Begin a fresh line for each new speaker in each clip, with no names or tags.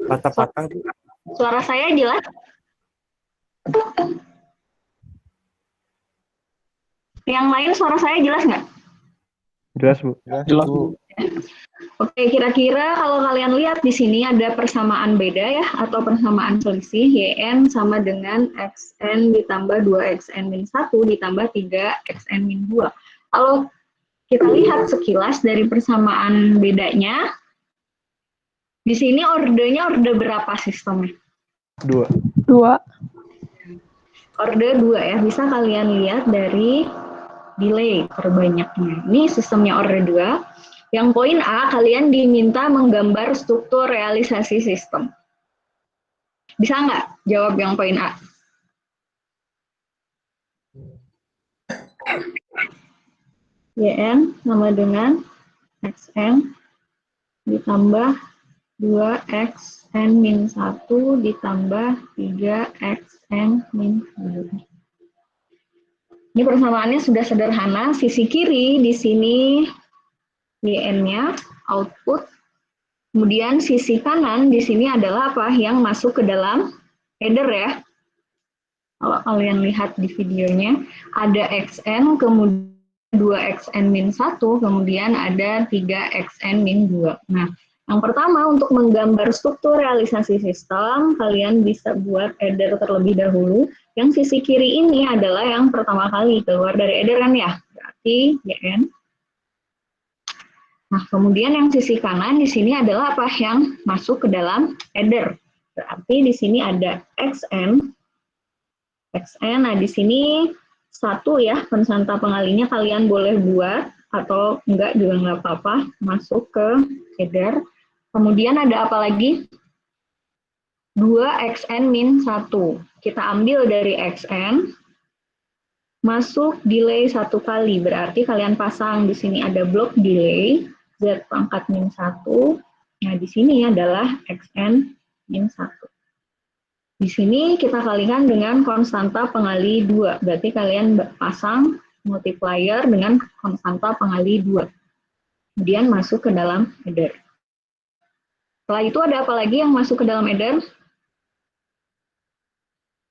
Patah-patah.
Suara saya jelas? Yang lain suara saya jelas nggak?
Jelas, Bu.
Jelas, Bu.
Oke, kira-kira kalau kalian lihat di sini ada persamaan beda ya, atau persamaan selisih, YN sama dengan XN ditambah 2XN-1 ditambah 3XN-2. Kalau kita lihat sekilas dari persamaan bedanya, di sini ordenya orde berapa sistemnya?
2.
Orde 2 ya, bisa kalian lihat dari delay terbanyaknya. Ini sistemnya orde 2. Yang poin A, kalian diminta menggambar struktur realisasi sistem. Bisa nggak jawab yang poin A? YN sama dengan XN ditambah 2XN-1 ditambah 3XN-2. Ini persamaannya sudah sederhana. Sisi kiri di sini YN-nya, output. Kemudian sisi kanan di sini adalah apa? Yang masuk ke dalam header ya. Kalau kalian lihat di videonya, ada XN, kemudian 2XN-1, kemudian ada 3XN-2. Nah, yang pertama untuk menggambar struktur realisasi sistem, kalian bisa buat header terlebih dahulu. Yang sisi kiri ini adalah yang pertama kali keluar dari header kan ya, berarti YN. Nah, kemudian yang sisi kanan di sini adalah apa yang masuk ke dalam header. Berarti di sini ada XN. Nah di sini 1 ya, pensanta pengalinya kalian boleh buat, atau enggak juga enggak apa-apa, masuk ke header. Kemudian ada apa lagi? 2XN-1. Kita ambil dari XN, masuk delay 1 kali, berarti kalian pasang di sini ada blok delay, Z pangkat min 1. Nah, di sini adalah XN min 1. Di sini kita kalikan dengan konstanta pengali 2. Berarti kalian pasang multiplier dengan konstanta pengali 2. Kemudian masuk ke dalam header. Setelah itu ada apa lagi yang masuk ke dalam header?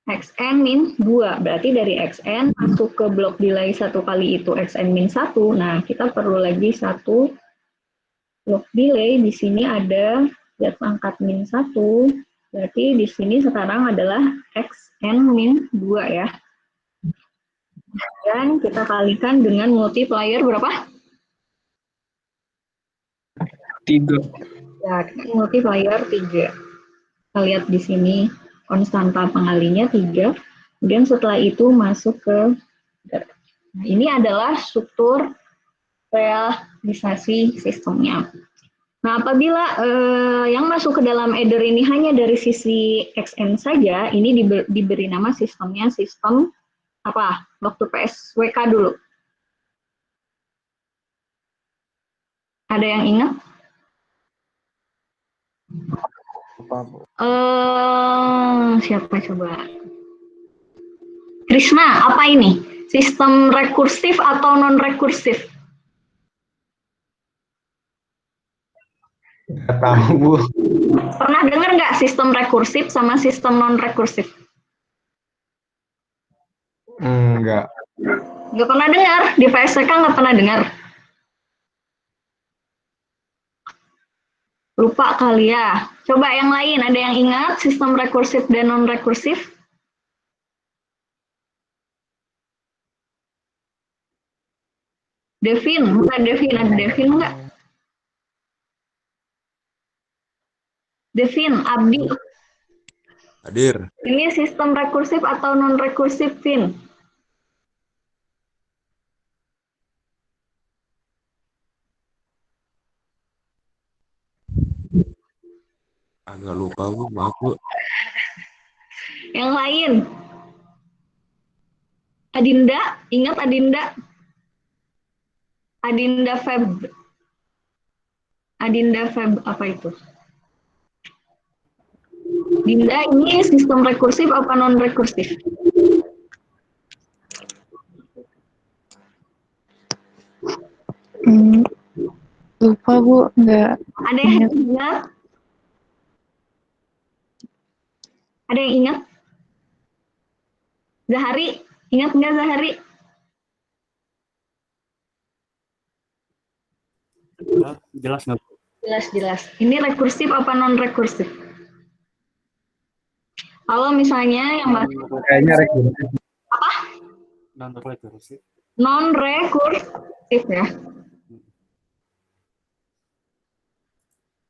XN min 2. Berarti dari XN masuk ke blok delay 1 kali itu XN min 1. Nah, kita perlu lagi 1 blok delay. Di sini ada Z pangkat min 1. Berarti di sini sekarang adalah XN-2 ya. Dan kita kalikan dengan multiplier berapa?
3.
Ya, multiplier 3. Kita lihat di sini konstanta pengalinya 3. Kemudian setelah itu masuk ke... Nah, ini adalah struktur realisasi sistemnya. Nah, apabila yang masuk ke dalam header ini hanya dari sisi XN saja, ini diberi nama sistemnya sistem apa? Waktu PSWK dulu. Ada yang ingat? Siapa coba? Krishna, apa ini? Sistem rekursif atau non-rekursif?
Nggak tahu, Bu.
Pernah dengar nggak sistem rekursif sama sistem non-rekursif?
Enggak.
Nggak pernah dengar? Di PSWK nggak pernah dengar? Lupa kali ya. Coba yang lain, ada yang ingat sistem rekursif dan non-rekursif? Devin, bukan Devin, ada Devin nggak? Devin, Abdi.
Hadir.
Ini sistem rekursif atau non-rekursif, Vin?
Agak lupa, Bu. Maaf, Bu.
Yang lain? Adinda, ingat Adinda? Adinda Feb. Adinda Feb, apa itu? Dinda, ini sistem rekursif apa non-rekursif?
Lupa, Bu. Enggak.
Ada yang ingat? Ada yang ingat? Zahari, ingat nggak Zahari?
Jelas nggak?
Jelas-jelas. Ini rekursif apa non-rekursif? Kalau misalnya yang
Kayaknya rekursif.
Non-rekursif.
non-rekursif ya.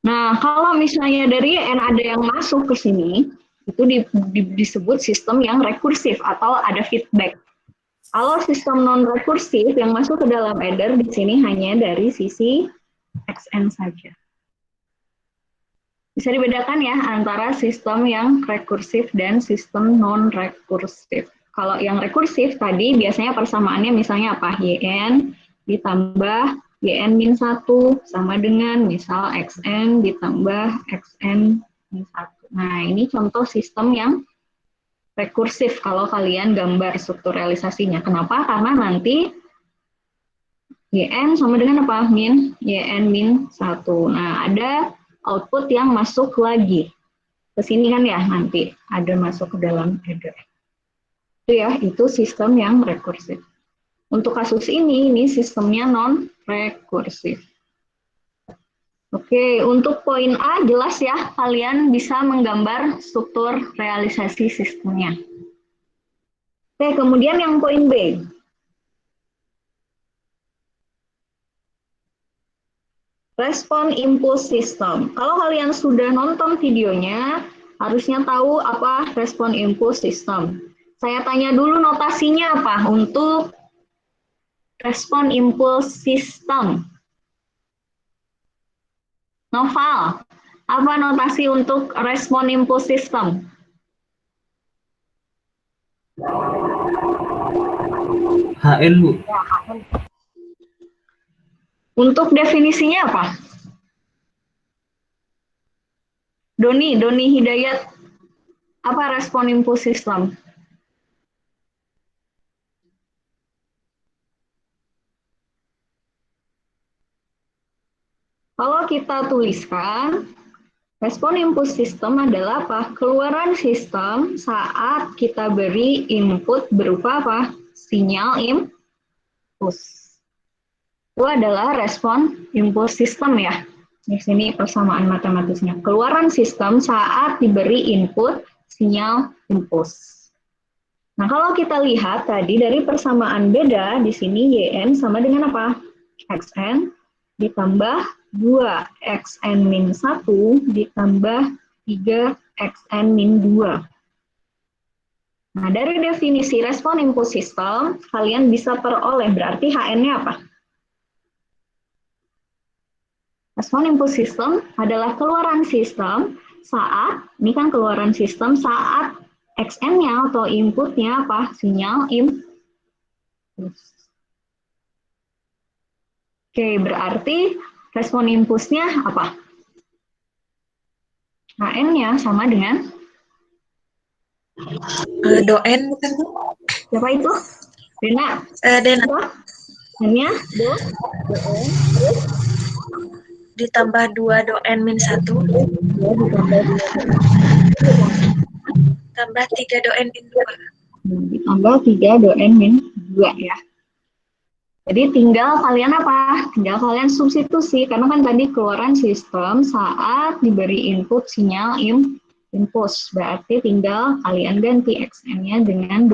Nah, kalau misalnya dari n ada yang masuk ke sini, itu disebut sistem yang rekursif atau ada feedback. Kalau sistem non-rekursif yang masuk ke dalam header di sini hanya dari sisi xn saja. Bisa dibedakan ya antara sistem yang rekursif dan sistem non-rekursif. Kalau yang rekursif tadi biasanya persamaannya misalnya apa? Yn ditambah yn-1 sama dengan misal xn ditambah xn-1. Nah, ini contoh sistem yang rekursif kalau kalian gambar struktur realisasinya. Kenapa? Karena nanti yn sama dengan apa? Yn-1. Nah, ada output yang masuk lagi ke sini kan ya, nanti ada masuk ke dalam header. Itu ya, itu sistem yang rekursif. Untuk kasus ini sistemnya non-rekursif. Oke, untuk poin A jelas ya, kalian bisa menggambar struktur realisasi sistemnya. Oke, kemudian yang poin B. Respon impuls sistem. Kalau kalian sudah nonton videonya, harusnya tahu apa respon impuls sistem. Saya tanya dulu notasinya apa untuk respon impuls sistem. Noval, apa notasi untuk respon impuls sistem?
HN, Bu.
Untuk definisinya apa? Doni Hidayat, apa respon impuls sistem? Kalau kita tuliskan, respon impuls sistem adalah apa? Keluaran sistem saat kita beri input berupa apa? Sinyal impuls. Itu adalah respon impuls sistem ya. Di sini persamaan matematisnya. Keluaran sistem saat diberi input sinyal impuls. Nah, kalau kita lihat tadi dari persamaan beda, di sini Yn sama dengan apa? Xn ditambah 2 Xn min 1 ditambah 3 Xn min 2. Nah, dari definisi respon impuls sistem, kalian bisa peroleh berarti Hn-nya apa? Respon impuls sistem adalah keluaran sistem saat, ini kan keluaran sistem saat Xn-nya atau inputnya apa? Sinyal impuls. Oke, berarti respon impulsnya apa? Hn-nya sama dengan?
Doen bukan Bu?
Siapa itu? Dena?
Dena.
Hanya?
Ditambah 2 doen min 1. Tambah 3 doen min 2.
Ditambah 3 doen min 2 ya. Jadi tinggal kalian apa? Tinggal kalian substitusi, karena kan tadi keluaran sistem saat diberi input sinyal impuls. Berarti tinggal kalian ganti Xn-nya dengan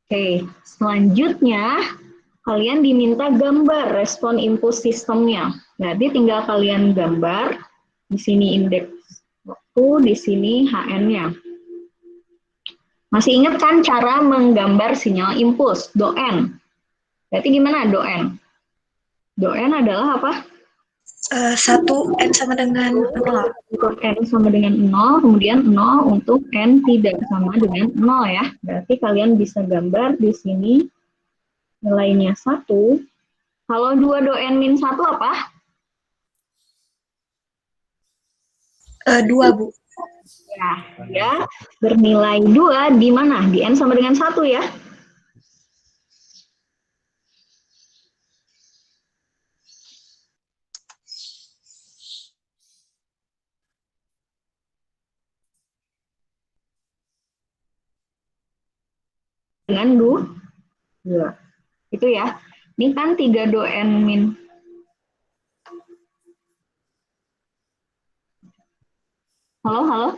Oke, selanjutnya kalian diminta gambar respon impuls sistemnya. Berarti tinggal kalian gambar, di sini indeks waktu, di sini Hn-nya. Masih ingat kan cara menggambar sinyal impuls, doen? Berarti gimana doen? Doen adalah apa?
1 n sama dengan 0.
Untuk n sama dengan 0, kemudian 0 untuk n tidak sama dengan 0 ya. Berarti kalian bisa gambar di sini nilainya 1. Kalau 2 doen min 1 apa?
2 Bu.
Ya, dia bernilai 2 di mana? Di n sama dengan 1 ya. dengan 2. Itu ya. Ini kan 3 do n min. Halo, halo?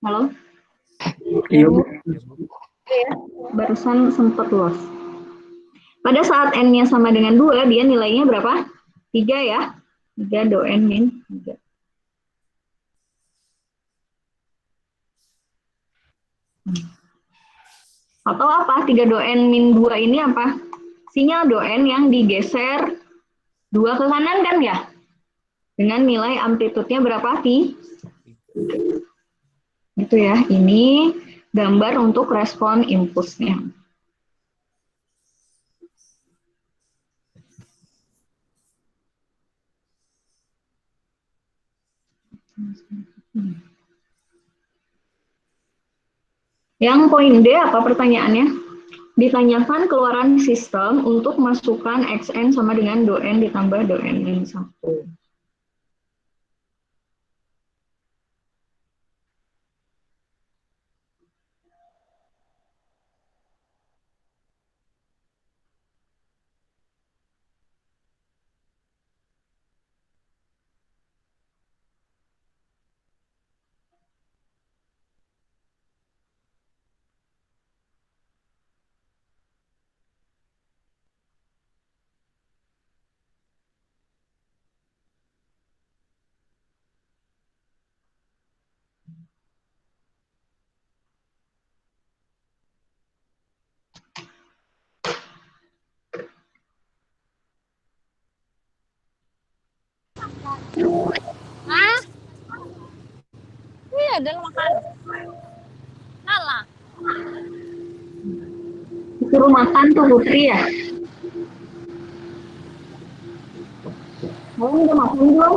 Halo?
Iya, Bu.
Barusan sempat lost. Pada saat n-nya sama dengan 2, dia nilainya berapa? 3 ya. 3 do n min 3. Atau apa? 3 do n min 2 ini apa? Sinyal do n yang digeser 2 ke kanan kan ya? Dengan nilai amplitudenya berapa? Gitu ya. Ini gambar untuk respon impulsnya. Yang poin D apa pertanyaannya? Ditanyakan keluaran sistem untuk masukkan Xn sama dengan do n ditambah do n min 1.
Iya, dalam makan. Salah.
Disuruh makan tuh Putri ya? Kalian udah makan belum?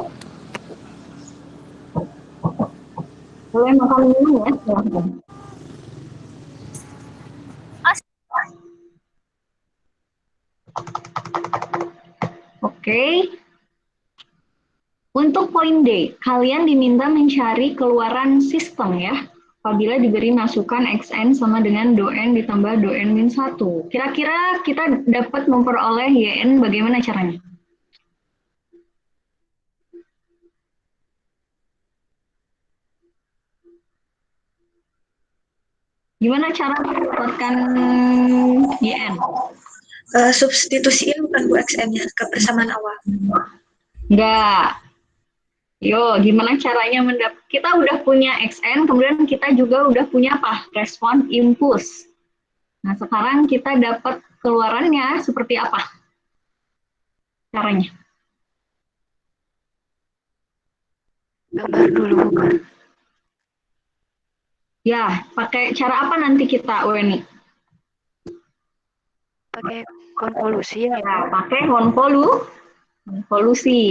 Boleh makan minum ya? Silahkan. Oke. Untuk poin D, kalian diminta mencari keluaran sistem ya. Apabila diberi masukan Xn sama dengan do n ditambah do n min 1. Kira-kira kita dapat memperoleh Yn bagaimana caranya? Gimana cara mendapatkan Yn?
Substitusiin bukan Bu XN-nya ke persamaan awal.
Enggak. Yo, gimana caranya kita udah punya Xn, kemudian kita juga udah punya apa? Respon impuls. Nah, sekarang kita dapat keluarannya seperti apa? Caranya?
Gambar dulu bukan?
Ya, pakai cara apa nanti kita, Weni?
Pakai konvolusi ya.
Ya, pakai konvolusi.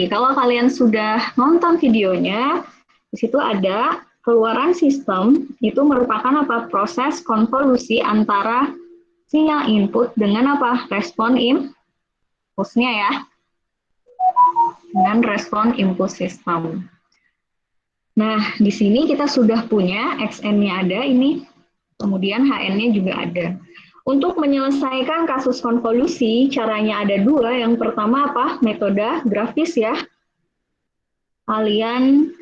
Kalau kalian sudah nonton videonya, di situ ada keluaran sistem, itu merupakan apa? Proses konvolusi antara sinyal input dengan apa? Respon impulsnya ya. Dengan respon impuls sistem. Nah, di sini kita sudah punya Xn-nya ada ini, kemudian Hn-nya juga ada. Untuk menyelesaikan kasus konvolusi, caranya ada 2. Yang pertama apa? Metode grafis ya. Kalian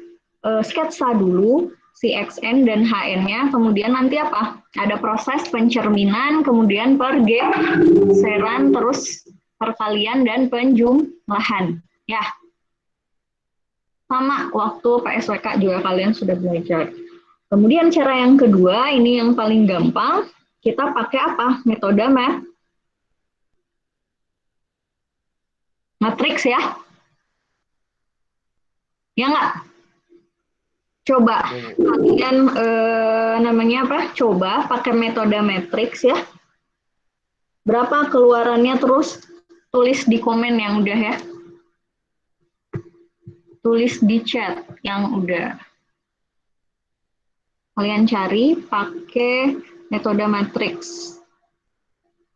sketsa dulu si Xn dan Hn-nya, kemudian nanti apa? Ada proses pencerminan, kemudian pergeseran, terus perkalian dan penjumlahan. Ya, sama waktu PSWK juga kalian sudah belajar. Kemudian cara yang kedua, ini yang paling gampang, kita pakai apa? Metode matriks ya. Ya nggak? Coba kalian namanya apa? Coba pakai metode matriks ya. Berapa keluarannya, terus tulis di komen yang udah ya. Tulis di chat yang udah. Kalian cari pakai metode matriks.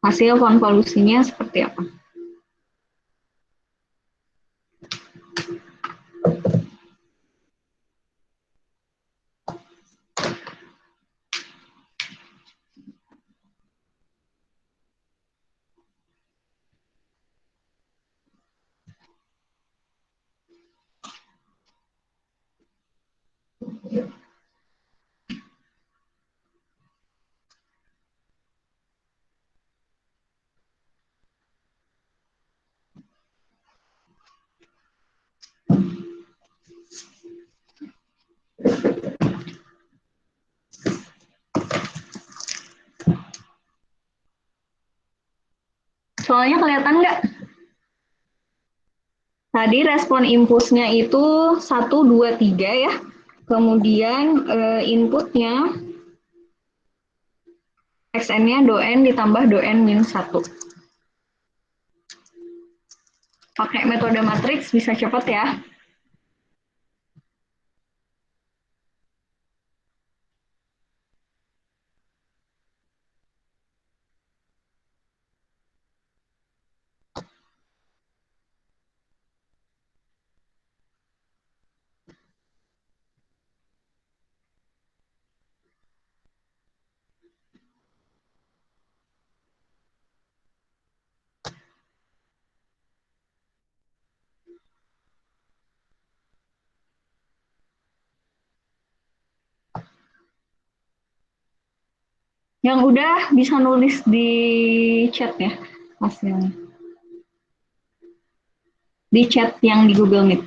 Hasil konvolusinya seperti apa? visualnya kelihatan nggak? Tadi respon impulsnya itu 1, 2, 3 ya. Kemudian inputnya xn-nya do-n ditambah do-n min 1. Pakai metode matriks bisa cepat ya. Yang udah bisa nulis di chat ya hasilnya. Di chat yang di Google Meet.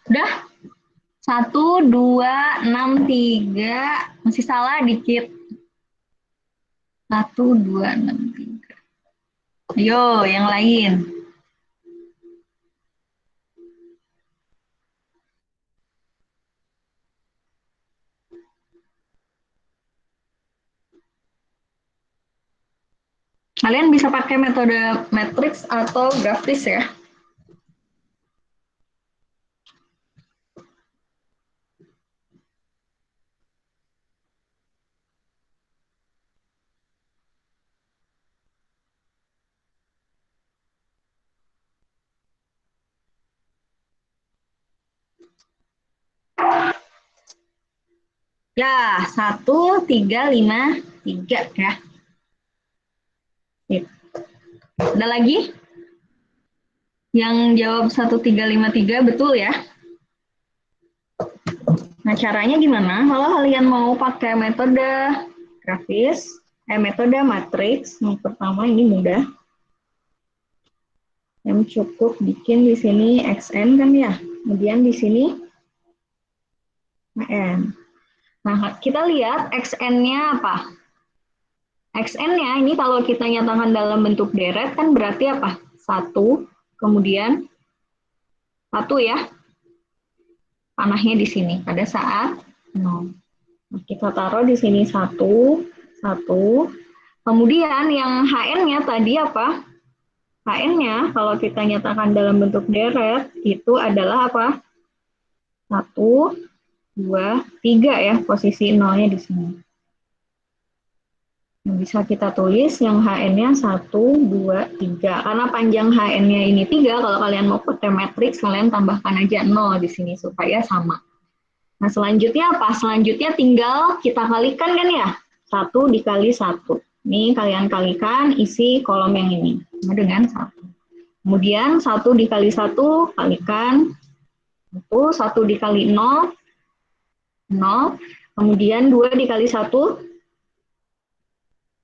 Udah? 1, 2, 6, 3. Masih salah dikit. 1, 2, 6, 3. Ayo, yang lain. Kalian bisa pakai metode matriks atau grafis ya. Ya, 1, 3, 5, 3 ya. Ada lagi? Yang jawab 1, 3, 5, 3 betul ya? Nah, caranya gimana? Kalau kalian mau pakai metode grafis, metode matriks, yang pertama ini mudah. M cukup bikin di sini XN kan ya. Kemudian di sini HN. Nah, kita lihat XN-nya apa? XN-nya ini kalau kita nyatakan dalam bentuk deret kan berarti apa? 1, kemudian 1 ya. Panahnya di sini pada saat 0. Nah, kita taruh di sini 1, 1. Kemudian yang HN-nya tadi apa? HN-nya kalau kita nyatakan dalam bentuk deret itu adalah apa? 1, 2, 3 ya, posisi nolnya di sini. Nah, bisa kita tulis yang HN-nya 1, 2, 3. Karena panjang HN-nya ini 3, kalau kalian mau pakai matriks, kalian tambahkan aja 0 di sini supaya sama. Nah, selanjutnya apa? Selanjutnya tinggal kita kalikan kan ya? 1 dikali 1. Ini kalian kalikan isi kolom yang ini dengan 1. Kemudian 1 dikali 1 kalikan 1 dikali 0, 0. Kemudian 2 dikali 1,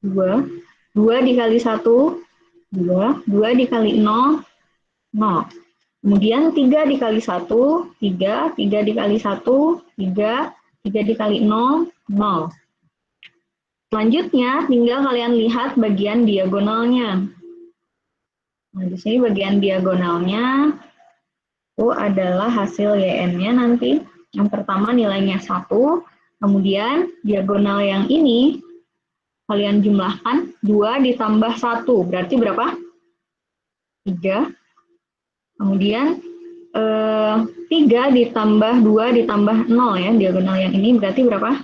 2. 2 dikali 1, 2. 2 dikali 0, 0. Kemudian 3 dikali 1, 3. 3 dikali 1, 3. 3 dikali 0, 0. Selanjutnya, tinggal kalian lihat bagian diagonalnya. Nah, di sini bagian diagonalnya itu adalah hasil YN-nya nanti. Yang pertama nilainya 1, kemudian diagonal yang ini kalian jumlahkan 2 ditambah 1, berarti berapa? 3. Kemudian 3 ditambah 2 ditambah 0 ya, diagonal yang ini berarti berapa?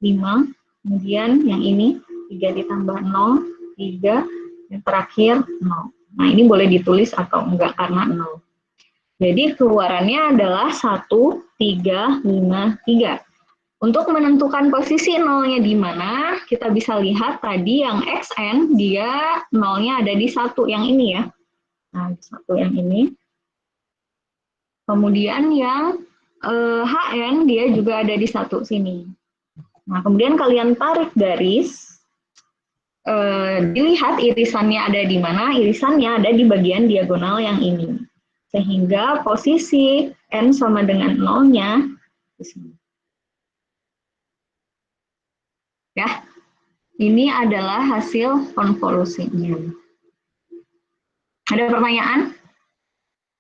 5. Kemudian yang ini 3 ditambah 0, 3, yang terakhir 0. Nah, ini boleh ditulis atau enggak karena 0. Jadi keluarannya adalah 1, 3, 5, 3. Untuk menentukan posisi 0-nya di mana, kita bisa lihat tadi yang XN, dia 0-nya ada di 1, yang ini ya. Nah, 1 yang ini. Kemudian yang HN, dia juga ada di 1 sini. Nah, kemudian kalian tarik garis, dilihat irisannya ada di mana, irisannya ada di bagian diagonal yang ini. Sehingga posisi N sama dengan 0-nya di sini. Ya, ini adalah hasil konvolusinya. Ada pertanyaan?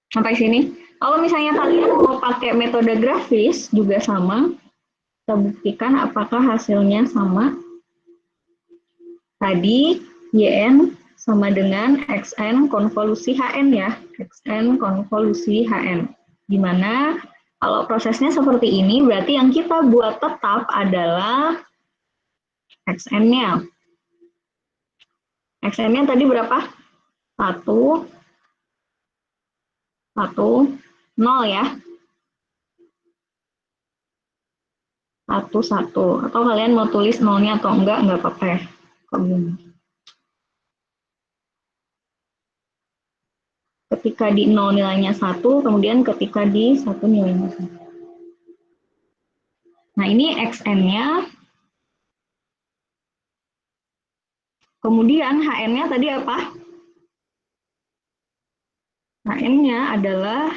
Sampai sini? Kalau misalnya kalian mau pakai metode grafis, juga sama. Kita buktikan apakah hasilnya sama. Tadi YN sama dengan XN konvolusi HN ya. XN konvolusi HN. Dimana kalau prosesnya seperti ini, berarti yang kita buat tetap adalah XN-nya. XN-nya tadi berapa? 1, 1, 0 ya. 1, 1. Atau kalian mau tulis 0-nya atau enggak apa-apa ya. Ketika di 0 nilainya 1, kemudian ketika di 1 nilainya 1. Nah, ini XN-nya. Kemudian HN-nya tadi apa? HN-nya adalah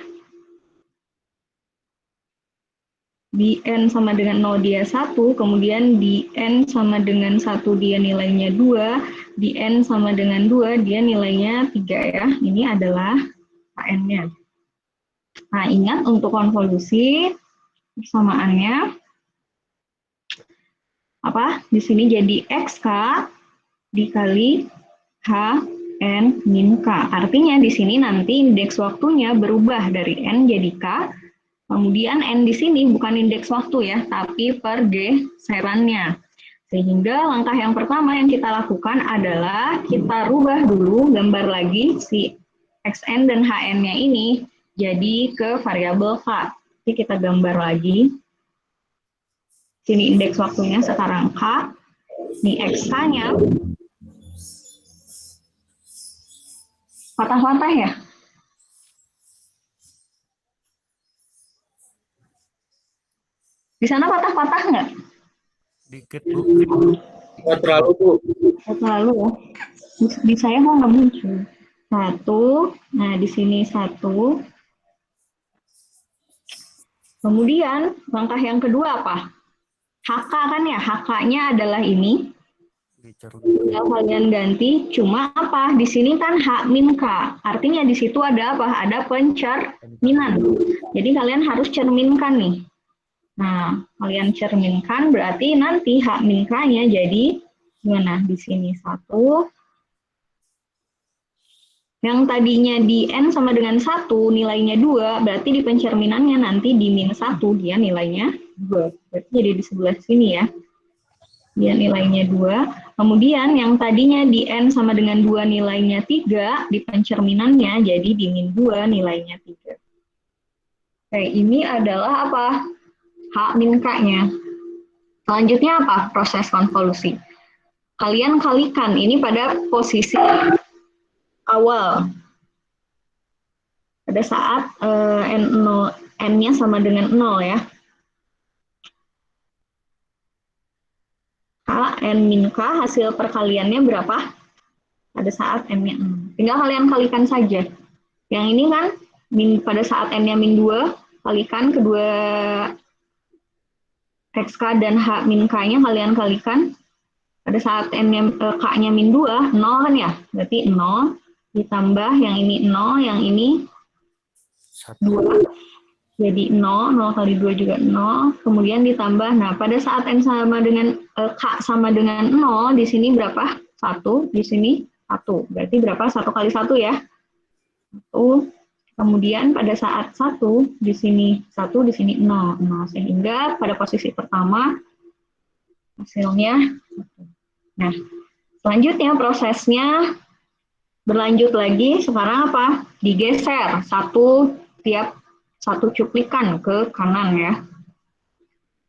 di N sama dengan 0 dia 1, kemudian di N sama dengan 1 dia nilainya 2, di N sama dengan 2 dia nilainya 3 ya. Ini adalah HN-nya. Nah, ingat untuk konvolusi persamaannya apa? Di sini jadi XK dikali H N min K. Artinya di sini nanti indeks waktunya berubah dari N jadi K. Kemudian N di sini bukan indeks waktu ya, tapi pergeserannya. Sehingga langkah yang pertama yang kita lakukan adalah kita rubah dulu gambar lagi si XN dan HN-nya ini jadi ke variabel K. Jadi kita gambar lagi. Sini indeks waktunya sekarang K. Ini XK-nya. Patah-patah ya? Di sana patah-patah nggak?
Dikit, Bu.
Nggak terlalu, Bu.
Nggak terlalu ya. Di saya kok nggak muncul. 1. Nah, di sini 1. Kemudian langkah yang kedua apa? HK kan ya, HK-nya adalah ini. Tinggal kalian ganti, cuma apa? Di sini kan H min K. Artinya di situ ada apa? Ada pencerminan. Jadi kalian harus cerminkan nih. Nah, kalian cerminkan berarti nanti H min K-nya jadi gimana? Di sini 1. Yang tadinya di N sama dengan 1, nilainya 2, berarti di pencerminannya nanti di min 1, dia nilainya 2. Berarti jadi di sebelah sini ya. Dia nilainya 2. Kemudian yang tadinya di N sama dengan 2 nilainya 3, di pencerminannya jadi di min 2 nilainya 3. Oke, ini adalah apa? H min K-nya. Selanjutnya apa? Proses konvolusi. Kalian kalikan ini pada posisi awal. Pada saat N-nya sama dengan 0 ya. K, N min K, hasil perkaliannya berapa? Pada saat N-nya 0. Tinggal kalian kalikan saja. Yang ini kan, pada saat N-nya min 2, kalikan kedua XK dan H min K-nya kalian kalikan. Pada saat K-nya min 2, 0 kan ya? Berarti 0. Ditambah yang ini 0, yang ini 2. Jadi 0, 0 kali 2 juga 0. Kemudian ditambah, nah pada saat N sama dengan K sama dengan 0, di sini berapa? 1, di sini 1. Berarti berapa? 1 kali 1 ya? 1. Kemudian pada saat 1, di sini 1, di sini 0. 0. Sehingga pada posisi pertama, hasilnya 1. Nah, selanjutnya prosesnya berlanjut lagi, sekarang apa? Digeser tiap satu cuplikan ke kanan ya.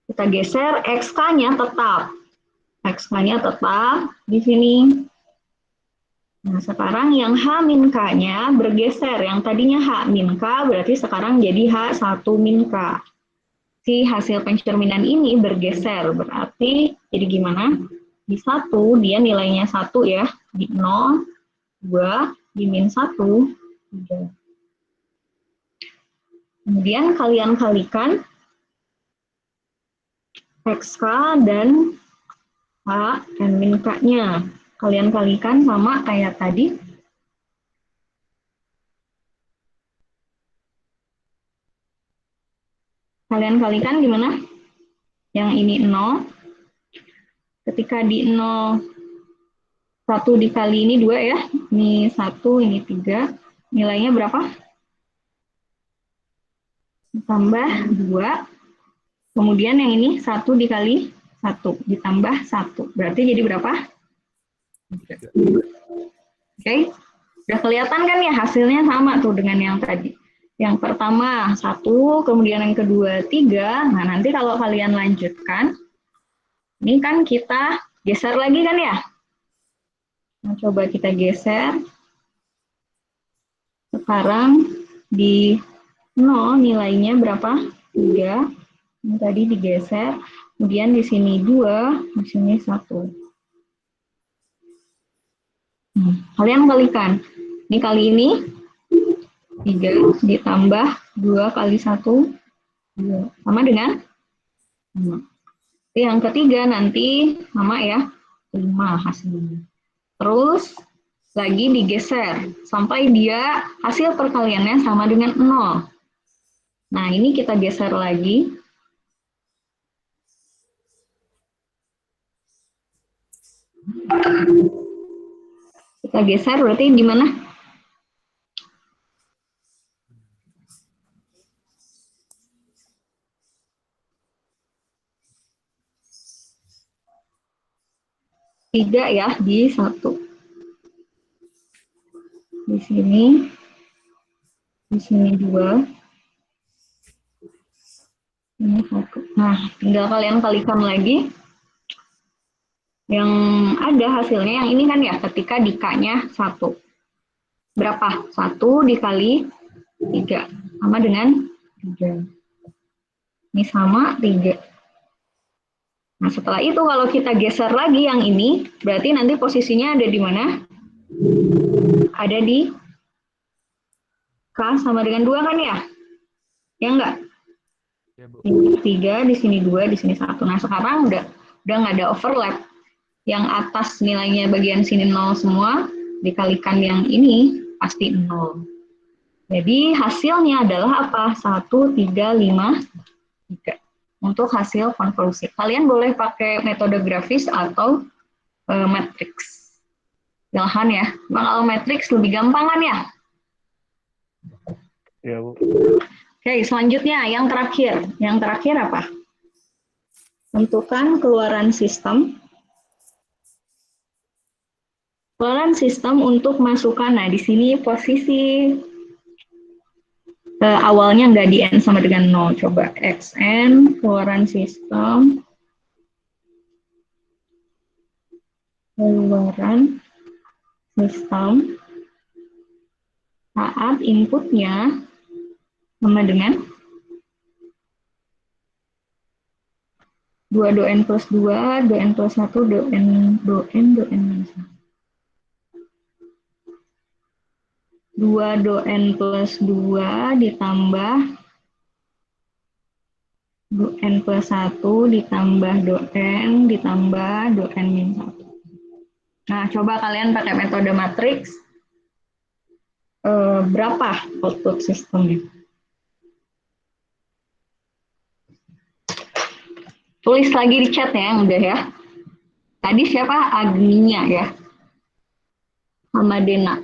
Kita geser, XK-nya tetap. XK-nya tetap di sini. Nah, sekarang yang H min K-nya bergeser. Yang tadinya H min K, berarti sekarang jadi H1 min K. Si hasil pencerminan ini bergeser, berarti jadi gimana? Di 1, dia nilainya 1 ya. Di 0, 2, di min 1, 3. Kemudian kalian kalikan XK dan H dan min K-nya. Kalian kalikan sama kayak tadi. Kalian kalikan gimana? Yang ini 0. Ketika di 0, 1 dikali ini 2 ya. Ini 1, ini 3. Nilainya berapa? Ditambah 2. Kemudian yang ini 1 dikali 1. Ditambah 1. Berarti jadi berapa? Oke. Udah kelihatan kan ya hasilnya sama tuh dengan yang tadi. Yang pertama 1, kemudian yang kedua 3. Nah nanti kalau kalian lanjutkan, ini kan kita geser lagi kan ya? Nah, coba kita geser. Sekarang di 0 nilainya berapa? 3. Ini tadi digeser. Kemudian di sini 2, di sini 1. Kalian kalikan. Ini kali ini 3 ditambah 2 kali 1, 2. Sama dengan 5. Yang ketiga nanti sama ya, 5 hasilnya. Terus lagi digeser sampai dia hasil perkaliannya sama dengan 0. Nah, ini kita geser lagi. Kita geser berarti di mana? Tiga ya, di 1. Di sini 2. Ini 1. Nah, tinggal kalian kalikan lagi. Yang ada hasilnya yang ini kan ya, ketika di K-nya 1. Berapa? 1 dikali 3. Sama dengan 3. Ini sama 3. Nah, setelah itu kalau kita geser lagi yang ini, berarti nanti posisinya ada di mana? Ada di K sama dengan 2 kan ya? Ya enggak?
Ya, Bu.
Ini 3, di sini 2, di sini 1. Nah, sekarang udah nggak ada overlap. Yang atas nilainya bagian sini 0 semua, dikalikan yang ini pasti 0. Jadi hasilnya adalah apa? 1, 3, 5, 3. Untuk hasil konvolusi. Kalian boleh pakai metode grafis atau matriks. Silahkan ya. Kalau matriks lebih gampang kan ya?
Ya, Bu.
Oke, selanjutnya yang terakhir. Yang terakhir apa? Tentukan keluaran sistem. Keluaran sistem untuk masukan. Nah, di sini posisi awalnya nggak di N sama dengan 0. Coba XN, keluaran sistem. Keluaran sistem saat inputnya sama dengan 2 do N plus 2, do N plus 1, do N minus 1. 2 do N plus 2 ditambah do N plus 1 ditambah do N ditambah do N minus 1. Nah, coba kalian pakai metode matriks. Berapa output sistemnya? Tulis lagi di chat ya, udah ya. Tadi siapa? Agnia ya. Sama Dena.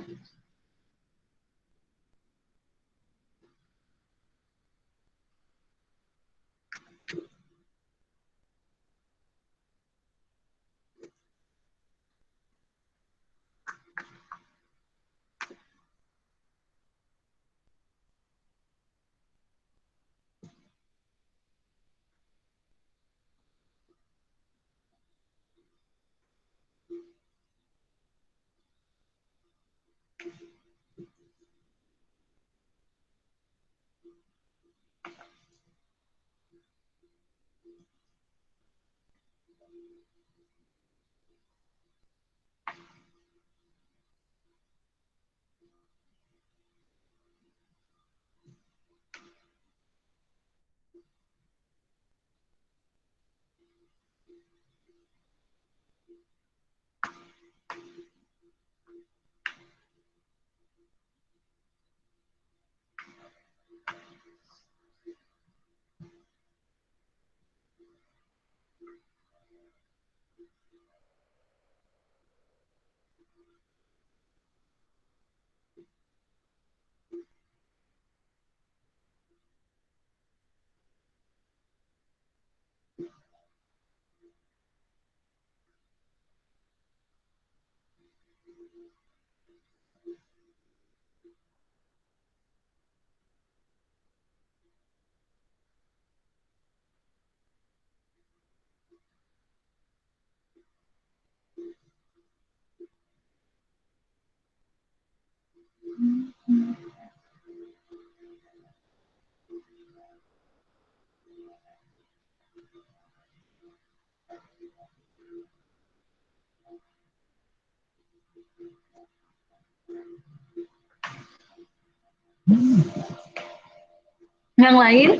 Yang lain?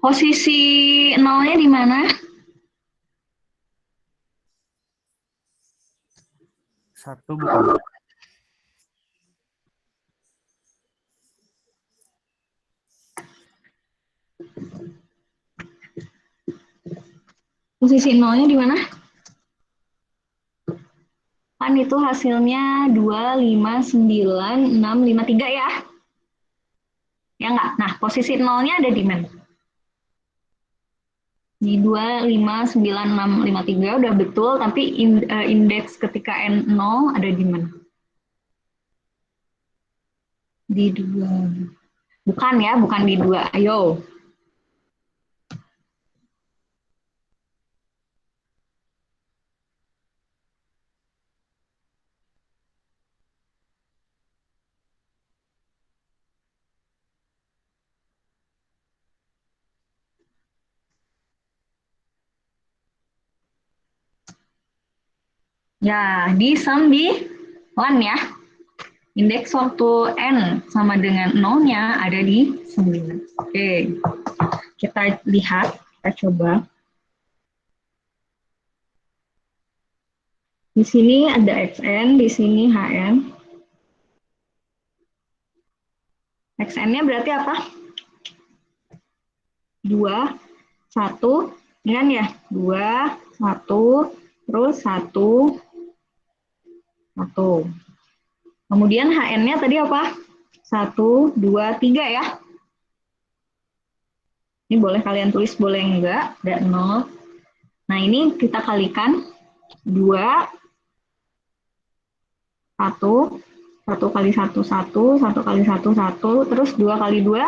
Posisi nolnya di mana?
Satu bukan.
Posisi nolnya di mana? Kan itu hasilnya 2, 5, 9, 6, 5, 3 ya? Ya enggak? Nah, posisi nolnya ada di mana? Di 25963 udah betul, tapi indeks ketika N0 ada di mana? Di 2. Bukan ya, bukan di 2. Ayo. Ya, di sum di 1 ya. Indeks waktu N sama dengan 0-nya ada di 9. Oke, kita lihat, kita coba. Di sini ada XN, di sini HN. XN-nya berarti apa? 2, 1, kan ya? 2, 1, terus 1, 1. Kemudian HN-nya tadi apa? 1, 2, 3 ya. Ini boleh kalian tulis, boleh enggak. Ada 0. Nah ini kita kalikan. 2, 1, 1 kali 1, 1, 1 kali 1, 1, terus 2 kali 2,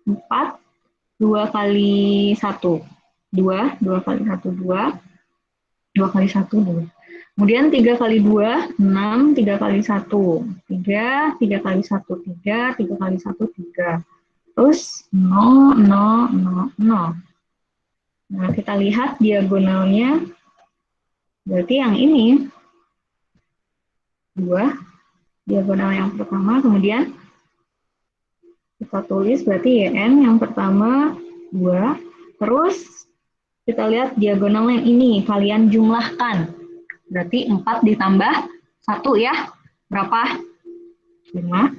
4, 2 kali 1, 2, 2 kali 1, 2, 2 kali 1, 2. Kemudian 3 kali 2, 6, 3 kali 1, 3, 3 kali 1, 3, 3 kali 1, 3. Terus 0, 0, 0, 0. Nah, kita lihat diagonalnya, berarti yang ini, 2, diagonal yang pertama, kemudian kita tulis berarti YN yang pertama, 2, terus kita lihat diagonal yang ini, kalian jumlahkan. Berarti 4 ditambah 1 ya. Berapa? 5.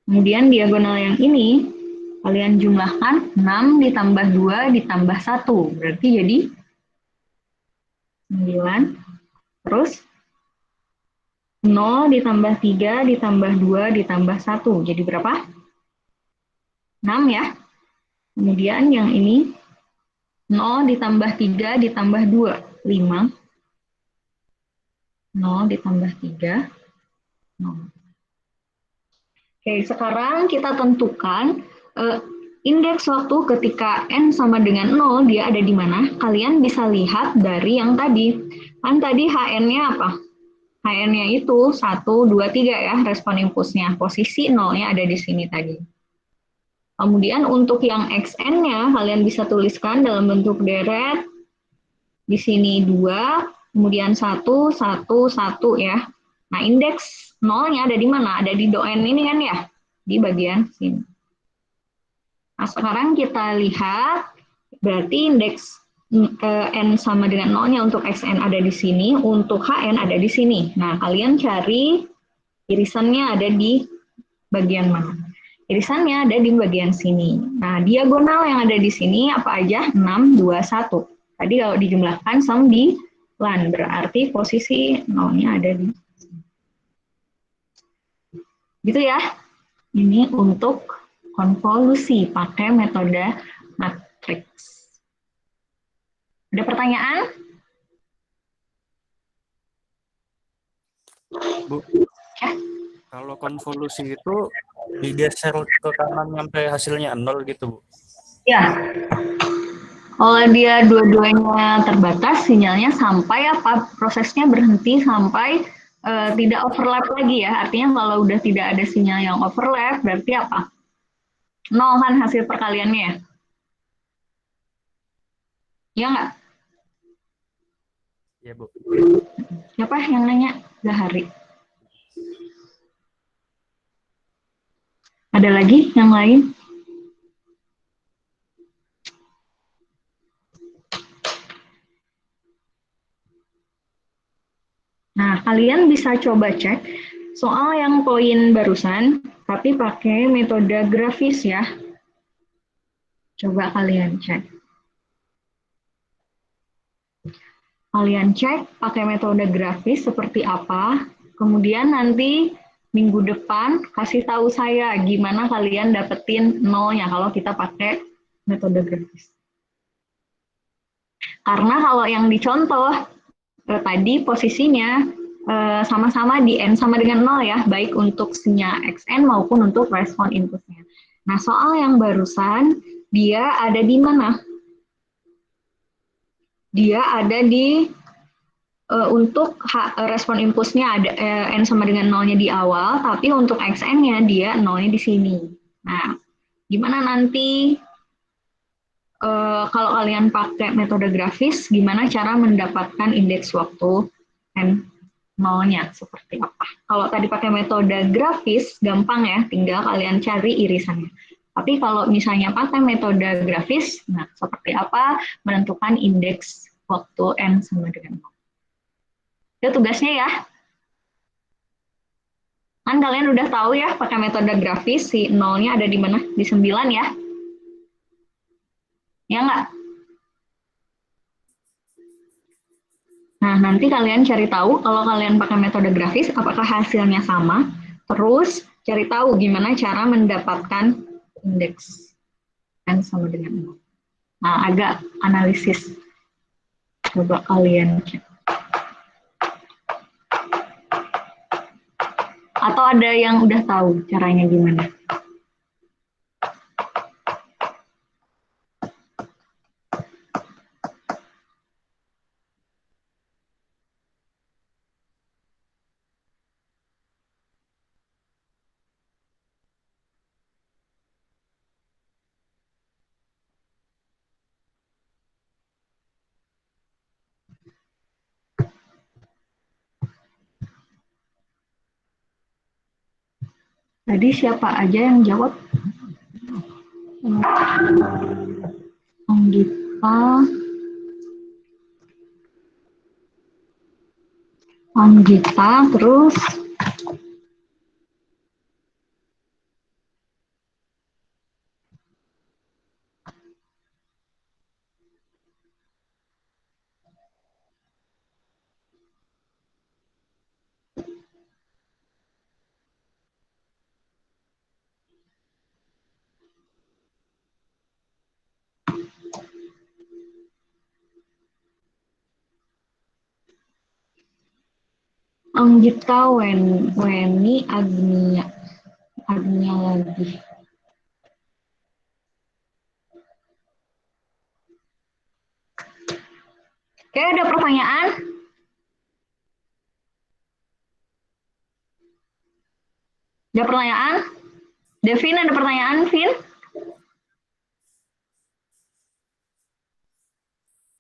Kemudian diagonal yang ini, kalian jumlahkan 6 ditambah 2 ditambah 1. Berarti jadi 9. Terus 0 ditambah 3 ditambah 2 ditambah 1. Jadi berapa? 6 ya. Kemudian yang ini 0 ditambah 3 ditambah 2, 5. 0 ditambah 3, 0. Oke, sekarang kita tentukan indeks waktu ketika N sama dengan 0, dia ada di mana? Kalian bisa lihat dari yang tadi. Kan tadi HN-nya apa? HN-nya itu 1, 2, 3 ya, respon impulsnya. Posisi 0-nya ada di sini tadi. Kemudian untuk yang XN-nya, kalian bisa tuliskan dalam bentuk deret. Di sini 2, kemudian 1, 1, 1 ya. Nah, indeks 0-nya ada di mana? Ada di doen ini kan ya? Di bagian sini. Nah, sekarang kita lihat, berarti indeks N sama dengan 0-nya untuk XN ada di sini, untuk HN ada di sini. Nah, kalian cari irisannya ada di bagian mana? Irisannya ada di bagian sini. Nah, diagonal yang ada di sini apa aja? 6, 2, 1. Tadi kalau dijumlahkan sum di LAN, berarti posisi 0-nya ada di sini. Gitu ya. Ini untuk konvolusi pakai metode matriks. Ada pertanyaan?
Bu,
Ya.
kalau konvolusi itu digeser ke kanan sampai hasilnya 0 gitu, Bu.
Ya. Kalau dia dua-duanya terbatas, sinyalnya sampai apa? Prosesnya berhenti sampai tidak overlap lagi ya. Artinya kalau udah tidak ada sinyal yang overlap, berarti apa? 0 kan hasil perkaliannya. Ya nggak?
Iya, Bu.
Siapa yang nanya? Zahari. Ada lagi yang lain? Nah, kalian bisa coba cek soal yang poin barusan, tapi pakai metode grafis ya. Coba kalian cek. Kalian cek pakai metode grafis seperti apa, kemudian nanti minggu depan kasih tahu saya gimana kalian dapetin 0-nya kalau kita pakai metode grafis. Karena kalau yang dicontoh tadi posisinya sama-sama di N sama dengan 0 ya, baik untuk sinyal XN maupun untuk respon inputnya. Nah, soal yang barusan, dia ada di mana? Dia ada di untuk respon impulsnya ada N sama dengan 0-nya di awal, tapi untuk XN-nya dia 0-nya di sini. Nah, gimana nanti kalau kalian pakai metode grafis, gimana cara mendapatkan indeks waktu N 0-nya seperti apa? Kalau tadi pakai metode grafis, gampang ya, tinggal kalian cari irisannya. Tapi kalau misalnya pakai metode grafis, nah seperti apa menentukan indeks waktu N sama dengan 0. Itu tugasnya ya. Kan kalian udah tahu ya pakai metode grafis si 0-nya ada di mana? Di 9 ya. Ya nggak? Nah, nanti kalian cari tahu kalau kalian pakai metode grafis apakah hasilnya sama. Terus cari tahu gimana cara mendapatkan indeks N sama dengan 0. Nah, agak analisis. Coba kalian cek. Atau ada yang udah tahu caranya gimana? Tadi siapa aja yang jawab? Anggita, terus Anggita, Weni, Agnia lagi. Oke, ada pertanyaan? Ada pertanyaan? Devin, ada pertanyaan, Vin?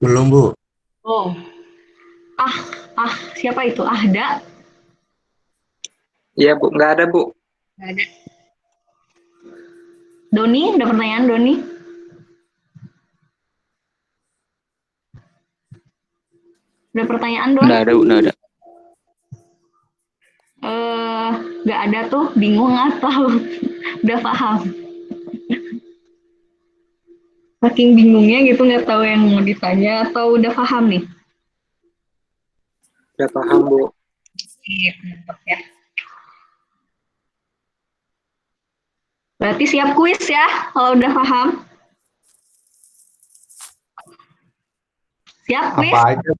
Belum, Bu.
Oh. Siapa itu? Ahda?
Iya, Bu. Nggak ada, Bu.
Nggak ada. Doni, ada pertanyaan, Doni? Ada pertanyaan, Don?
Nggak ada, Bu. Nggak ada.
Nggak ada tuh, bingung atau udah paham? Saking bingungnya gitu, nggak tahu yang mau ditanya atau udah paham nih?
Udah paham, Bu.
Iya, mantap ya. Berarti siap kuis ya, kalau udah paham? Siap kuis?
Apa aja?